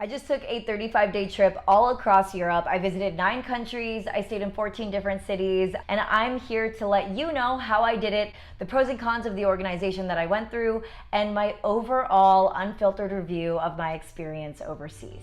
I just took a 35-day trip all across Europe. I visited 9 countries, I stayed in 14 different cities, and I'm here to let you know how I did it, the pros and cons of the organization that I went through, and my overall unfiltered review of my experience overseas.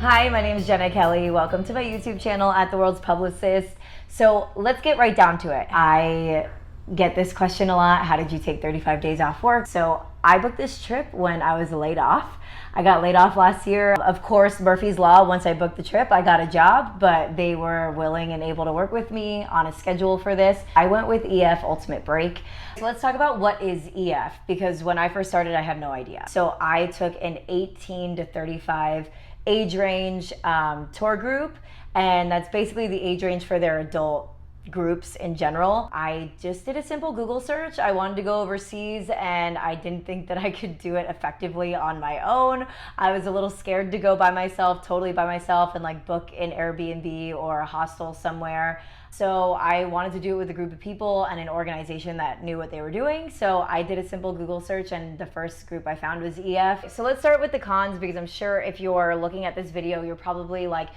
Hi, my name is Jenna Kelly. Welcome to my YouTube channel at The World's Publicist. So let's get right down to it. I get this question a lot. How did you take 35 days off work? So I booked this trip when I was laid off. I got laid off last year. Of course, Murphy's Law, once I booked the trip, I got a job, but they were willing and able to work with me on a schedule for this. I went with EF Ultimate Break. So let's talk about what is EF, because when I first started, I had no idea. So I took an 18 to 35 age range tour group, and that's basically the age range for their adult groups in general. I just did a simple Google search. I wanted to go overseas and I didn't think that I could do it effectively on my own. I was a little scared to go by myself, totally by myself, and like book an Airbnb or a hostel somewhere. So I wanted to do it with a group of people and an organization that knew what they were doing. So I did a simple Google search and the first group I found was EF. So let's start with the cons, because I'm sure if you're looking at this video, you're probably like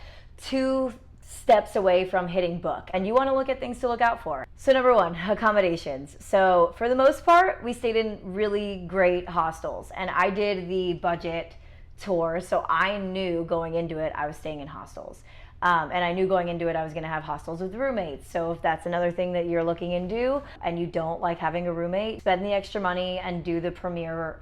2 steps away from hitting book, and you want to look at things to look out for. So number 1, accommodations. So for the most part, we stayed in really great hostels, and I did the budget tour, so I knew going into it I was staying in hostels. And I knew going into it I was going to have hostels with roommates. So if that's another thing that you're looking into and you don't like having a roommate, spend the extra money and do the premier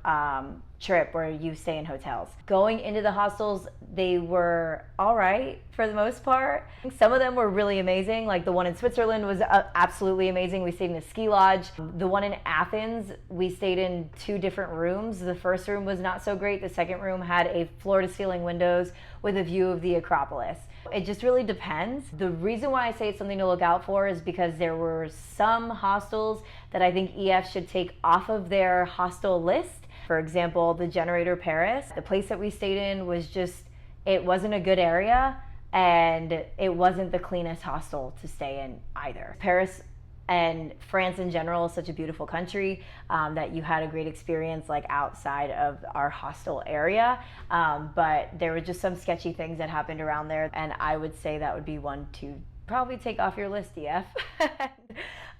trip where you stay in hotels. Going into the hostels, they were all right for the most part. Some of them were really amazing. Like the one in Switzerland was absolutely amazing. We stayed in a ski lodge. The one in Athens, we stayed in 2 different rooms. The first room was not so great. The second room had a floor-to-ceiling windows with a view of the Acropolis. It just really depends. The reason why I say it's something to look out for is because there were some hostels that I think EF should take off of their hostel list. For example, the Generator Paris. The place that we stayed in was just, it wasn't a good area, and it wasn't the cleanest hostel to stay in either. Paris and France in general is such a beautiful country that you had a great experience like outside of our hostel area, but there were just some sketchy things that happened around there, and I would say that would be one to probably take off your list, EF.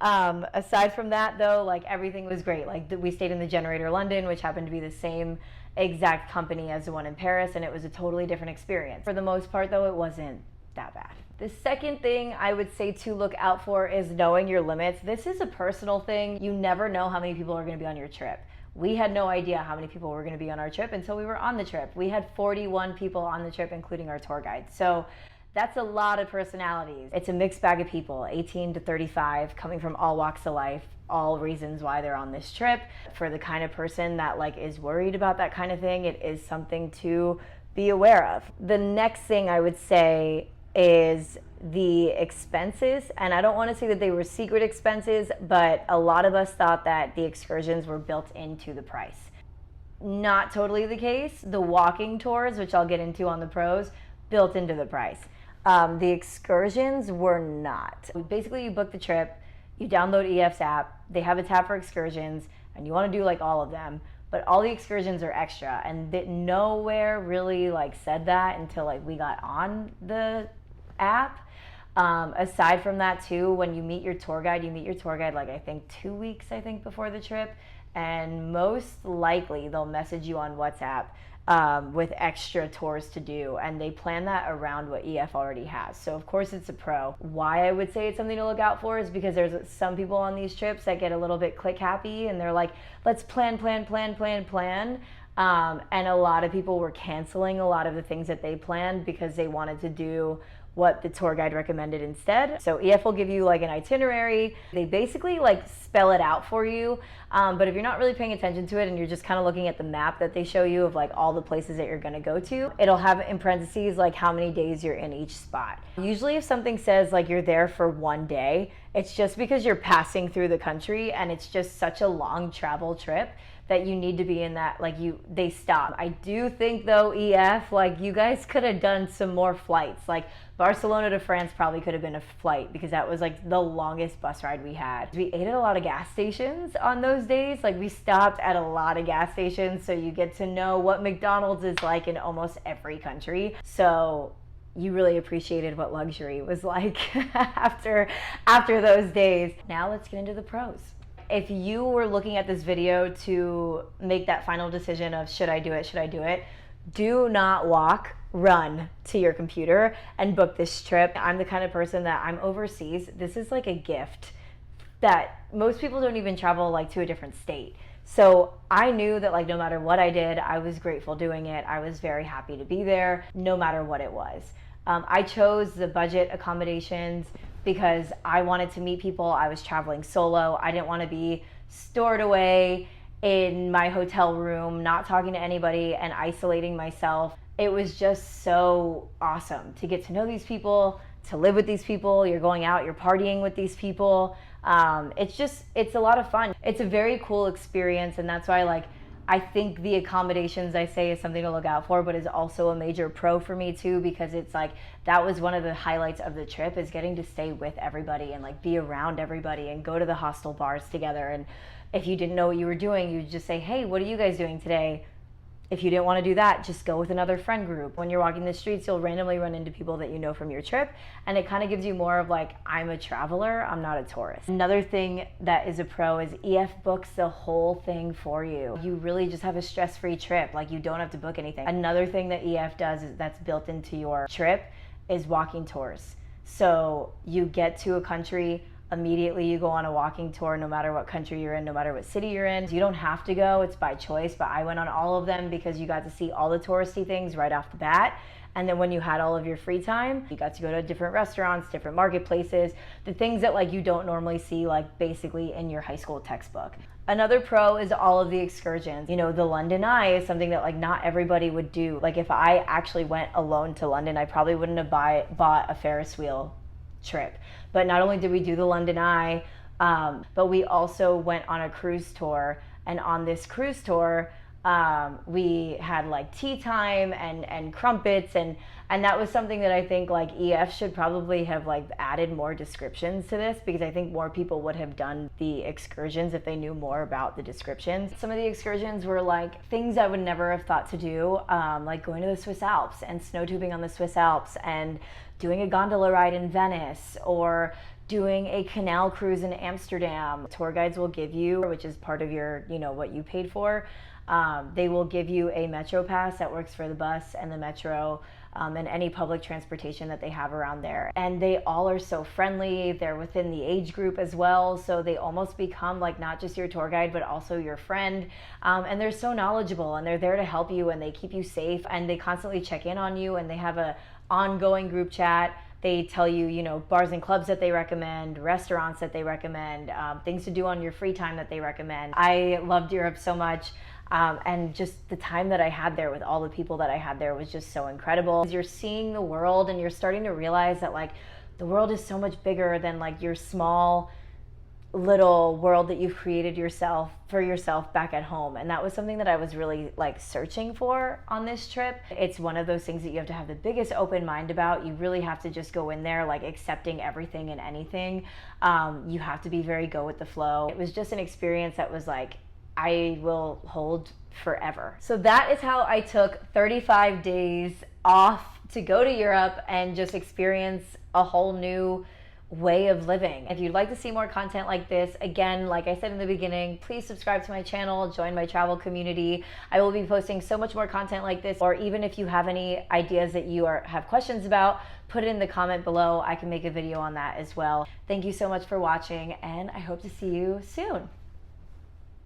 Aside from that though, like everything was great. Like we stayed in the Generator London, which happened to be the same exact company as the one in Paris, and it was a totally different experience. For the most part though, it wasn't that bad. The second thing I would say to look out for is knowing your limits. This is a personal thing. You never know how many people are going to be on your trip. We had no idea how many people were going to be on our trip until we were on the trip. We had 41 people on the trip, including our tour guide. So that's a lot of personalities. It's a mixed bag of people, 18 to 35, coming from all walks of life, all reasons why they're on this trip. For the kind of person that like is worried about that kind of thing, it is something to be aware of. The next thing I would say is the expenses, and I don't want to say that they were secret expenses, but a lot of us thought that the excursions were built into the price. Not totally the case. The walking tours, which I'll get into on the pros, built into the price. The excursions were not. Basically, you book the trip, you download EF's app, they have a tab for excursions, and you want to do like all of them, but all the excursions are extra, and nowhere really like said that until like we got on the app. Aside from that too, when you meet your tour guide, like I think 2 weeks before the trip, and most likely they'll message you on WhatsApp with extra tours to do, and they plan that around what EF already has. So of course it's a pro. Why I would say it's something to look out for is because there's some people on these trips that get a little bit click happy and they're like, let's plan. And a lot of people were canceling a lot of the things that they planned because they wanted to do what the tour guide recommended instead. So EF will give you like an itinerary. They basically like spell it out for you. But if you're not really paying attention to it and you're just kind of looking at the map that they show you of like all the places that you're gonna go to, it'll have in parentheses like how many days you're in each spot. Usually if something says like you're there for 1 day, it's just because you're passing through the country and it's just such a long travel trip that you need to be in that, like they stop. I do think though, EF, like you guys could have done some more flights. Like Barcelona to France probably could have been a flight, because that was like the longest bus ride we had. We ate at a lot of gas stations on those days. Like we stopped at a lot of gas stations, so you get to know what McDonald's is like in almost every country. So you really appreciated what luxury was like after those days. Now let's get into the pros. If you were looking at this video to make that final decision of should I do it, do not walk, run to your computer and book this trip. I'm the kind of person that I'm overseas. This is like a gift that most people don't even travel like to a different state. So I knew that like no matter what I did, I was grateful doing it. I was very happy to be there no matter what it was. I chose the budget accommodations because I wanted to meet people. I was traveling solo. I didn't want to be stored away in my hotel room, not talking to anybody and isolating myself. It was just so awesome to get to know these people, to live with these people. You're going out, you're partying with these people. It's a lot of fun. It's a very cool experience, and that's why I think the accommodations I say is something to look out for, but is also a major pro for me too, because it's like that was one of the highlights of the trip, is getting to stay with everybody and like be around everybody and go to the hostel bars together. And if you didn't know what you were doing, you'd just say, hey, what are you guys doing today? If you didn't want to do that, just go with another friend group. When you're walking the streets, you'll randomly run into people that you know from your trip, and it kind of gives you more of like, I'm a traveler, I'm not a tourist. Another thing that is a pro is EF books the whole thing for you. You really just have a stress-free trip. Like you don't have to book anything. Another thing that EF does is that's built into your trip is walking tours. So you get to a country, immediately you go on a walking tour, no matter what country you're in, no matter what city you're in. You don't have to go, it's by choice, but I went on all of them because you got to see all the touristy things right off the bat. And then when you had all of your free time, you got to go to different restaurants, different marketplaces, the things that like you don't normally see like basically in your high school textbook. Another pro is all of the excursions. You know, the London Eye is something that like not everybody would do. Like if I actually went alone to London, I probably wouldn't have bought a Ferris wheel trip. But not only did we do the London Eye, but we also went on a cruise tour. And on this cruise tour, we had like tea time and crumpets, and that was something that I think like EF should probably have like added more descriptions to this, because I think more people would have done the excursions if they knew more about the descriptions. Some of the excursions were like things I would never have thought to do, like going to the Swiss Alps and snow tubing on the Swiss Alps, and doing a gondola ride in Venice, or doing a canal cruise in Amsterdam. Tour guides will give you, which is part of your, you know, what you paid for. They will give you a Metro pass that works for the bus and the Metro, and any public transportation that they have around there. And they all are so friendly. They're within the age group as well, so they almost become like not just your tour guide, but also your friend. And they're so knowledgeable, and they're there to help you, and they keep you safe, and they constantly check in on you, and they have a ongoing group chat. They tell you, you know, bars and clubs that they recommend, restaurants that they recommend, things to do on your free time that they recommend. I loved Europe so much. And just the time that I had there with all the people that I had there was just so incredible. You're seeing the world, and you're starting to realize that like the world is so much bigger than like your small little world that you've created for yourself back at home. And that was something that I was really like searching for on this trip. It's one of those things that you have to have the biggest open mind about. You really have to just go in there like accepting everything and anything. You have to be very go with the flow. It was just an experience that was like, I will hold forever. So that is how I took 35 days off to go to Europe and just experience a whole new way of living. If you'd like to see more content like this, again, like I said in the beginning, please subscribe to my channel, join my travel community. I will be posting so much more content like this, or even if you have any ideas that you have questions about, put it in the comment below. I can make a video on that as well. Thank you so much for watching, and I hope to see you soon.